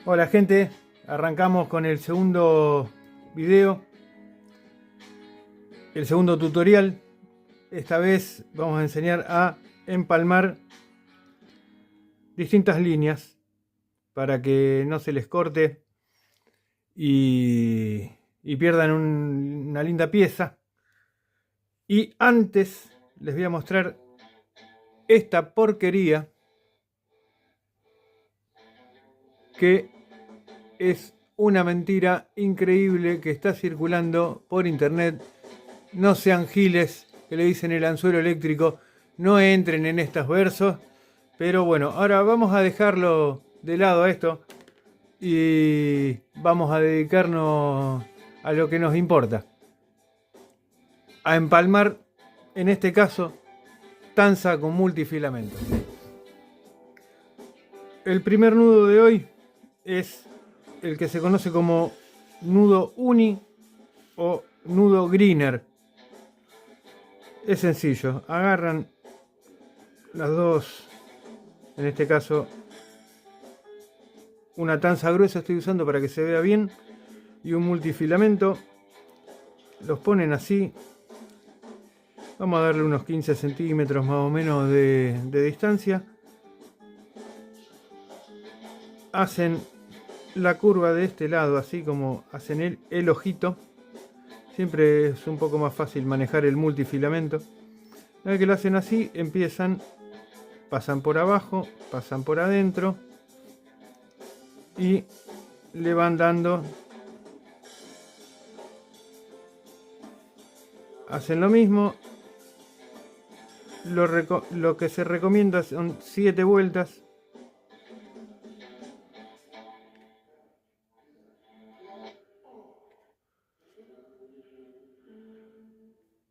Hola gente, arrancamos con el segundo video, el segundo tutorial. Esta vez vamos a enseñar a empalmar distintas líneas para que no se les corte y pierdan una linda pieza. Y antes les voy a mostrar esta porquería que es una mentira increíble que está circulando por internet. No sean giles que le dicen el anzuelo eléctrico, no entren en estos versos. Pero bueno, ahora vamos a dejarlo de lado a esto y vamos a dedicarnos a lo que nos importa, a empalmar, en este caso, tanza con multifilamento. El primer nudo de hoy es el que se conoce como nudo uni o nudo greener. Es sencillo, agarran las dos, en este caso una tanza gruesa estoy usando para que se vea bien y un multifilamento, los ponen así, vamos a darle unos 15 centímetros más o menos de distancia, hacen la curva de este lado así como hacen el ojito. Siempre es un poco más fácil manejar el multifilamento. Una vez que lo hacen así, pasan por abajo, pasan por adentro y le van dando. Hacen lo mismo. Lo que se recomienda son 7 vueltas.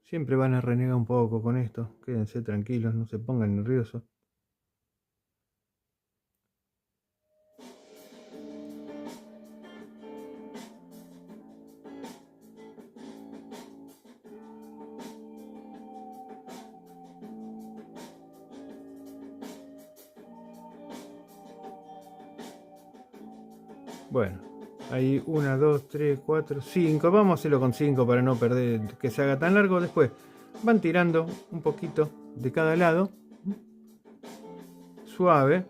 Siempre van a renegar un poco con esto. Quédense tranquilos, no se pongan nerviosos. Bueno, ahí 1, 2, 3, 4, 5. Vamos a hacerlo con 5 para no perder que se haga tan largo. Después van tirando un poquito de cada lado. Suave.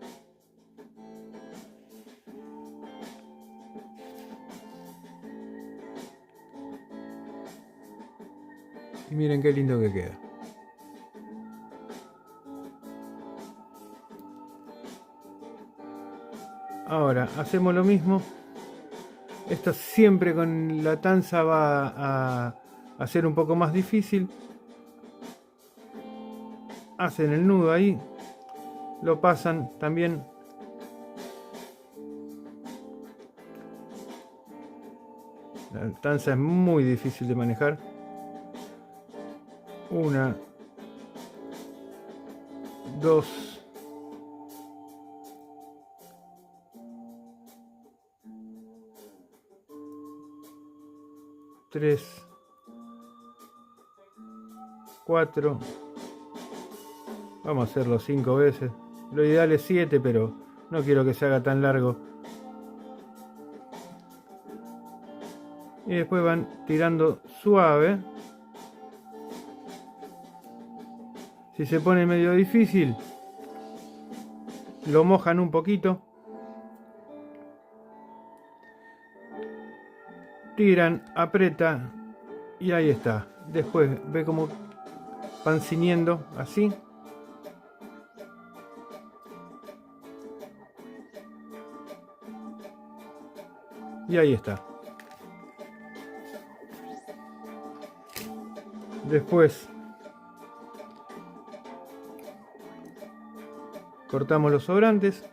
Y miren qué lindo que queda. Ahora hacemos lo mismo. Esto siempre con la tanza va a ser un poco más difícil. Hacen el nudo ahí, lo pasan también. La tanza es muy difícil de manejar. 1, 2, 3, 4. Vamos a hacerlo 5 veces. Lo ideal es 7, pero no quiero que se haga tan largo. Y después van tirando suave. Si se pone medio difícil, lo mojan un poquito. Tiran, aprieta y ahí está. Después ve cómo van ciñendo así. Y ahí está. Después cortamos los sobrantes.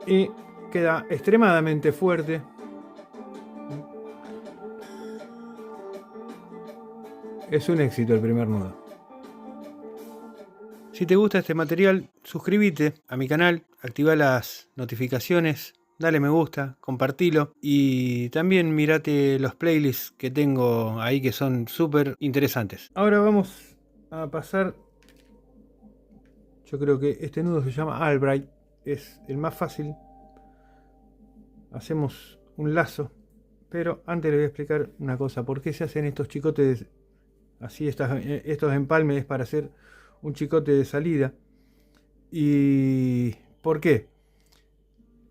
Y queda extremadamente fuerte. Es un éxito el primer nudo. Si te gusta este material, suscríbete a mi canal, activa las notificaciones dale me gusta, compartilo y también mirate los playlists que tengo ahí que son súper interesantes. Ahora vamos a pasar, yo creo que este nudo se llama Albright, es el más fácil. Hacemos un lazo, pero antes les voy a explicar una cosa, ¿por qué se hacen estos chicotes así? Estos empalmes para hacer un chicote de salida. ¿Y por qué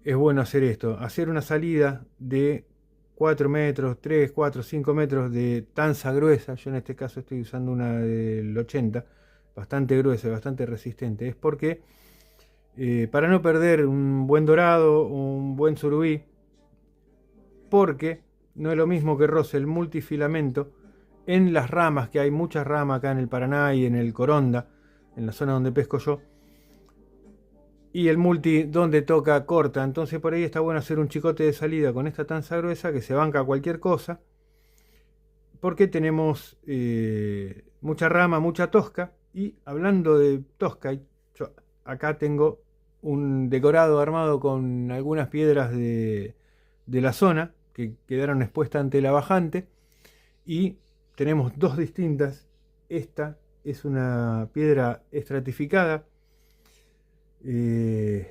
es bueno hacer esto? Hacer una salida de 4 metros, 3, 4, 5 metros de tanza gruesa. Yo en este caso estoy usando una del 80, bastante gruesa, bastante resistente. Es porque para no perder un buen dorado, un buen surubí, porque no es lo mismo que roce el multifilamento en las ramas, que hay muchas ramas acá en el Paraná y en el Coronda, en la zona donde pesco yo, y el multi donde toca corta. Entonces por ahí está bueno hacer un chicote de salida con esta tanza gruesa que se banca cualquier cosa, porque tenemos mucha rama, mucha tosca. Y hablando de tosca, yo acá tengo un decorado armado con algunas piedras de la zona que quedaron expuestas ante la bajante, y tenemos dos distintas. Esta es una piedra estratificada, que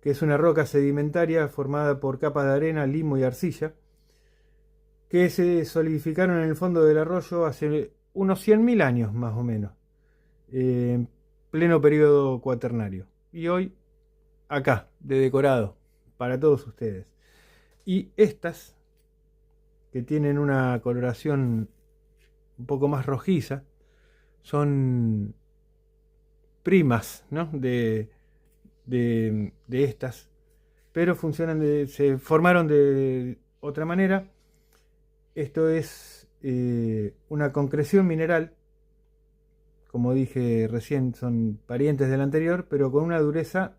es una roca sedimentaria formada por capas de arena, limo y arcilla, que se solidificaron en el fondo del arroyo hace unos 100.000 años más o menos, en pleno periodo cuaternario. Y hoy acá, de decorado, para todos ustedes. Y estas, que tienen una coloración un poco más rojiza, son primas, ¿no? de estas, pero se formaron de otra manera. Esto es una concreción mineral, como dije recién, son parientes del anterior, pero con una dureza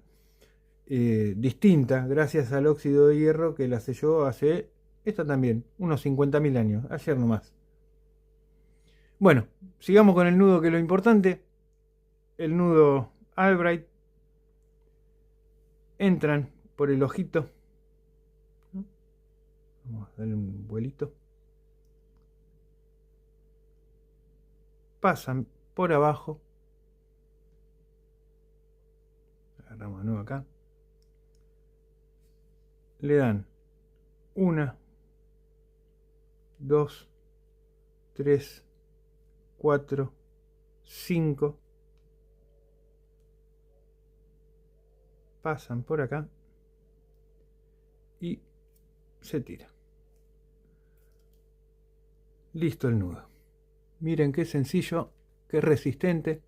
distinta, gracias al óxido de hierro que la selló hace, esta también, unos 50.000 años, ayer nomás. Bueno, sigamos con el nudo, que es lo importante. El nudo Albright. Entran por el ojito. Vamos a darle un vuelito. Pasan por abajo. Agarramos de nuevo acá. Le dan 1, 2, 3, 4, 5. Pasan por acá y se tira. Listo el nudo. Miren qué sencillo, qué resistente.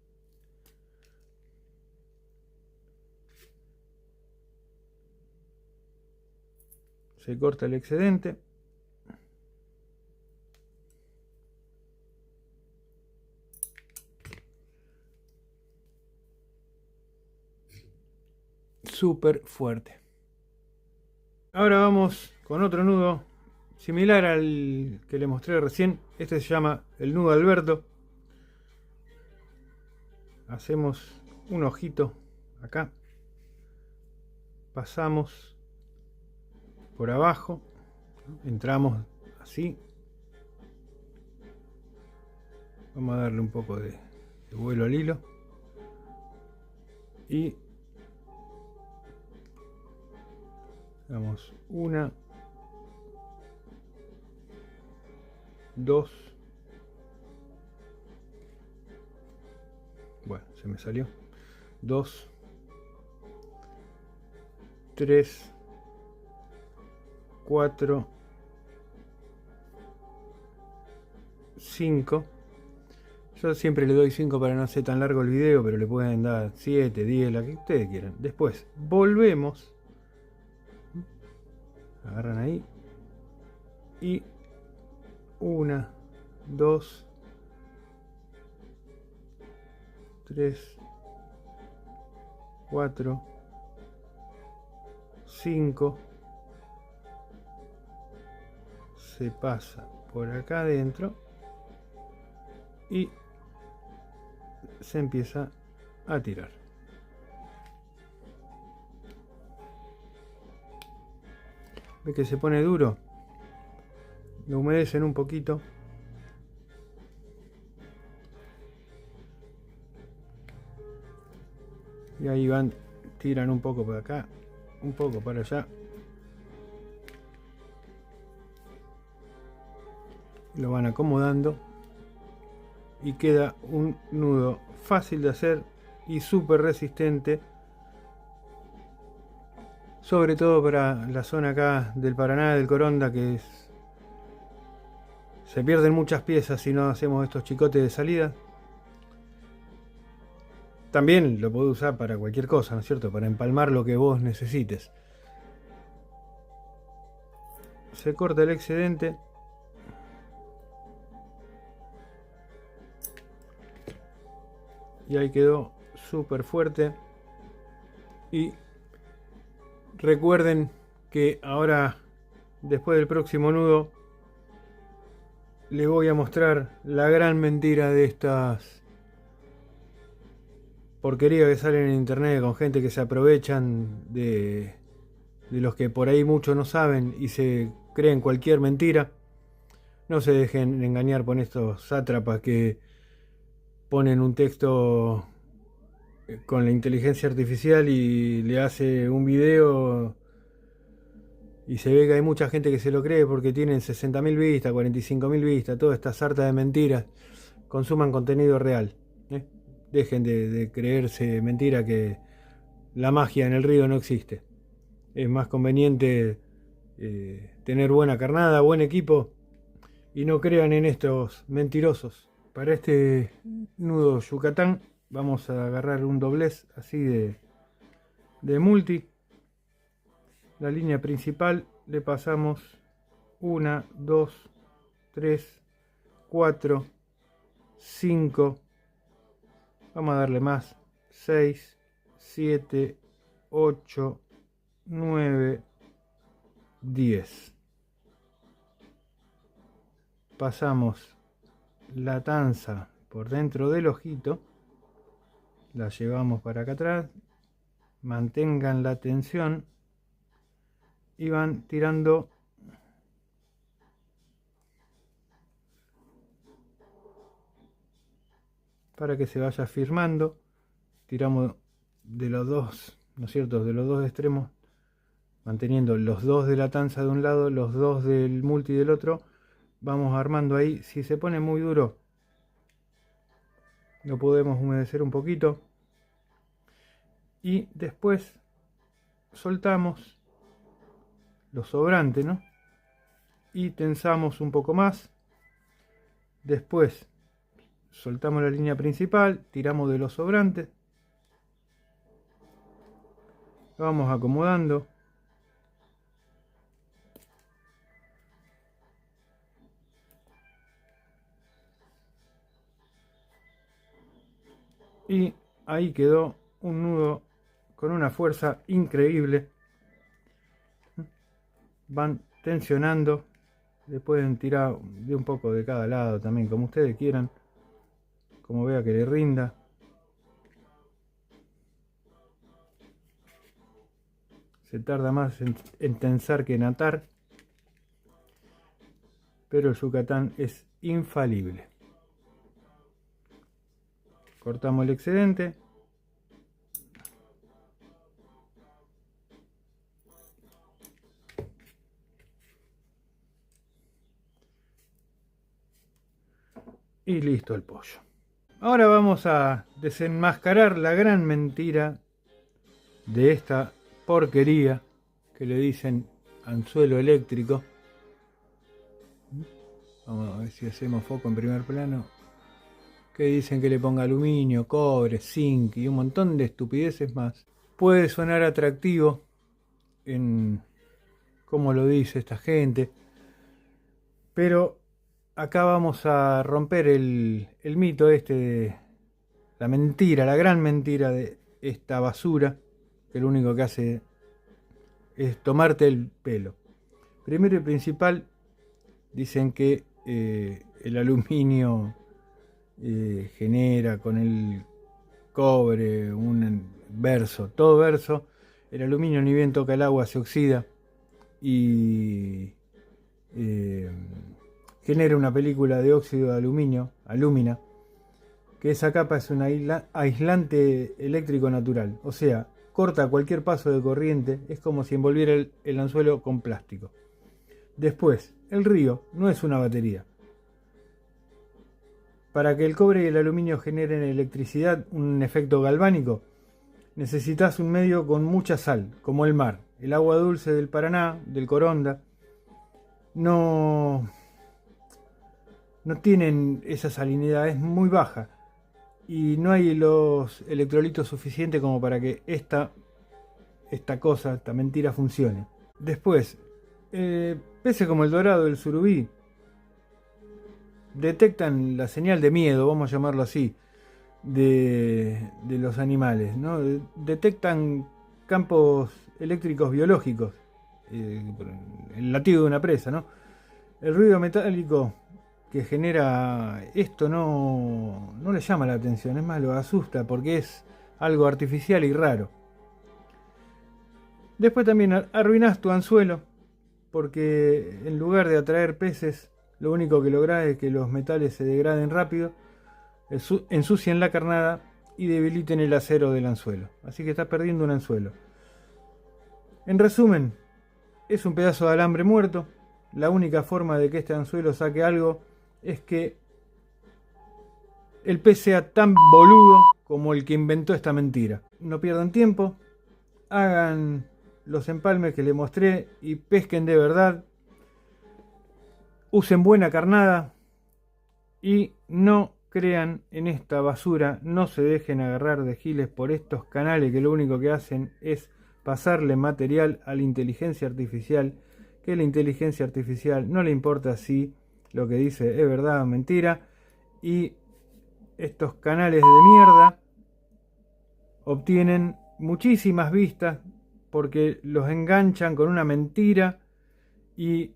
Se corta el excedente. Súper fuerte. Ahora vamos con otro nudo similar al que le mostré recién. Este se llama el nudo Alberto. Hacemos un ojito acá. Pasamos por abajo. Entramos así. Vamos a darle un poco de vuelo al hilo. Y damos 1, 2. Bueno, se me salió. 2, 3, 4, 5. Yo siempre le doy 5 para no hacer tan largo el video, pero le pueden dar 7, 10, la que ustedes quieran. Después volvemos. Agarran ahí. Y 1, 2, 3, 4, 5. Se pasa por acá adentro y se empieza a tirar. ve que se pone duro, lo humedecen un poquito. Y ahí van, tiran un poco para acá, un poco para allá. Lo van acomodando y queda un nudo fácil de hacer y súper resistente, sobre todo para la zona acá del Paraná, del Coronda, que se pierden muchas piezas si no hacemos estos chicotes de salida. También lo podés usar para cualquier cosa, ¿no es cierto? Para empalmar lo que vos necesites. Se corta el excedente. Y ahí quedó súper fuerte. Y recuerden que ahora, después del próximo nudo, les voy a mostrar la gran mentira de estas porquerías que salen en internet con gente que se aprovechan de los que por ahí muchos no saben y se creen cualquier mentira. No se dejen engañar por estos sátrapas que ponen un texto con la inteligencia artificial y le hace un video y se ve que hay mucha gente que se lo cree porque tienen 60.000 vistas, 45.000 vistas, toda esta sarta de mentiras. Consuman contenido real. Dejen de creerse mentira que la magia en el río no existe. Es más conveniente tener buena carnada, buen equipo y no crean en estos mentirosos. Para este nudo Yucatán vamos a agarrar un doblez así de multi. La línea principal le pasamos 1, 2, 3, 4, 5. Vamos a darle más. 6, 7, 8, 9, 10. Pasamos la tanza por dentro del ojito. La llevamos para acá atrás. Mantengan la tensión. Y van tirando para que se vaya firmando. Tiramos de los dos, ¿no es cierto? De los dos extremos, manteniendo los dos de la tanza de un lado, los dos del multi del otro. Vamos armando ahí. Si se pone muy duro, lo podemos humedecer un poquito. Y después soltamos lo sobrante, ¿no? Y tensamos un poco más. Después soltamos la línea principal, tiramos de los sobrantes, lo vamos acomodando. Y ahí quedó un nudo con una fuerza increíble. Van tensionando, le pueden tirar de un poco de cada lado también, como ustedes quieran, como vea que le rinda. Se tarda más en tensar que en atar, pero el Yucatán es infalible. Cortamos el excedente. Y listo el pollo. Ahora vamos a desenmascarar la gran mentira de esta porquería que le dicen anzuelo eléctrico. Vamos a ver si hacemos foco en primer plano. Que dicen que le ponga aluminio, cobre, zinc y un montón de estupideces más. Puede sonar atractivo en cómo lo dice esta gente, pero acá vamos a romper el mito este de la mentira, la gran mentira de esta basura, que lo único que hace es tomarte el pelo. Primero y principal, dicen que el aluminio genera con el cobre un verso, todo verso. El aluminio ni bien toca el agua se oxida, y genera una película de óxido de aluminio, alúmina, que esa capa es un aislante eléctrico natural, o sea, corta cualquier paso de corriente, es como si envolviera el anzuelo con plástico. Después, el río no es una batería. Para que el cobre y el aluminio generen electricidad, un efecto galvánico, necesitas un medio con mucha sal, como el mar. El agua dulce del Paraná, del Coronda, no tienen esa salinidad, es muy baja. Y no hay los electrolitos suficientes como para que esta mentira funcione. Después, peces como el dorado, el surubí, detectan la señal de miedo, vamos a llamarlo así, de los animales, ¿no? Detectan campos eléctricos biológicos, el latido de una presa, ¿no? El ruido metálico que genera esto no le llama la atención, es más, lo asusta porque es algo artificial y raro. Después también arruinás tu anzuelo, porque en lugar de atraer peces, lo único que lográs es que los metales se degraden rápido, ensucien la carnada y debiliten el acero del anzuelo. Así que estás perdiendo un anzuelo. En resumen, es un pedazo de alambre muerto. La única forma de que este anzuelo saque algo es que el pez sea tan boludo como el que inventó esta mentira. No pierdan tiempo, hagan los empalmes que les mostré y pesquen de verdad. Usen buena carnada y no crean en esta basura, no se dejen agarrar de giles por estos canales que lo único que hacen es pasarle material a la inteligencia artificial, que la inteligencia artificial no le importa si lo que dice es verdad o mentira, y estos canales de mierda obtienen muchísimas vistas porque los enganchan con una mentira y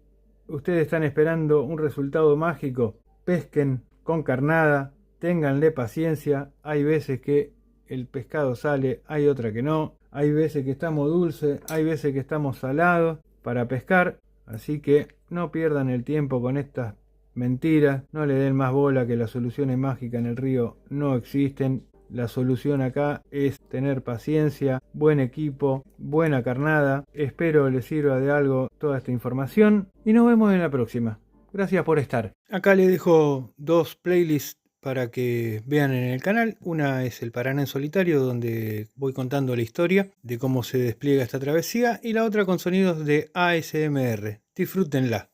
ustedes están esperando un resultado mágico. Pesquen con carnada, ténganle paciencia, hay veces que el pescado sale, hay otra que no, hay veces que estamos dulces, hay veces que estamos salados para pescar, así que no pierdan el tiempo con estas mentiras, no le den más bola que las soluciones mágicas en el río no existen. La solución acá es tener paciencia, buen equipo, buena carnada. Espero les sirva de algo toda esta información y nos vemos en la próxima. Gracias por estar. Acá les dejo dos playlists para que vean en el canal. Una es el Paraná en solitario, donde voy contando la historia de cómo se despliega esta travesía, y la otra con sonidos de ASMR. Disfrútenla.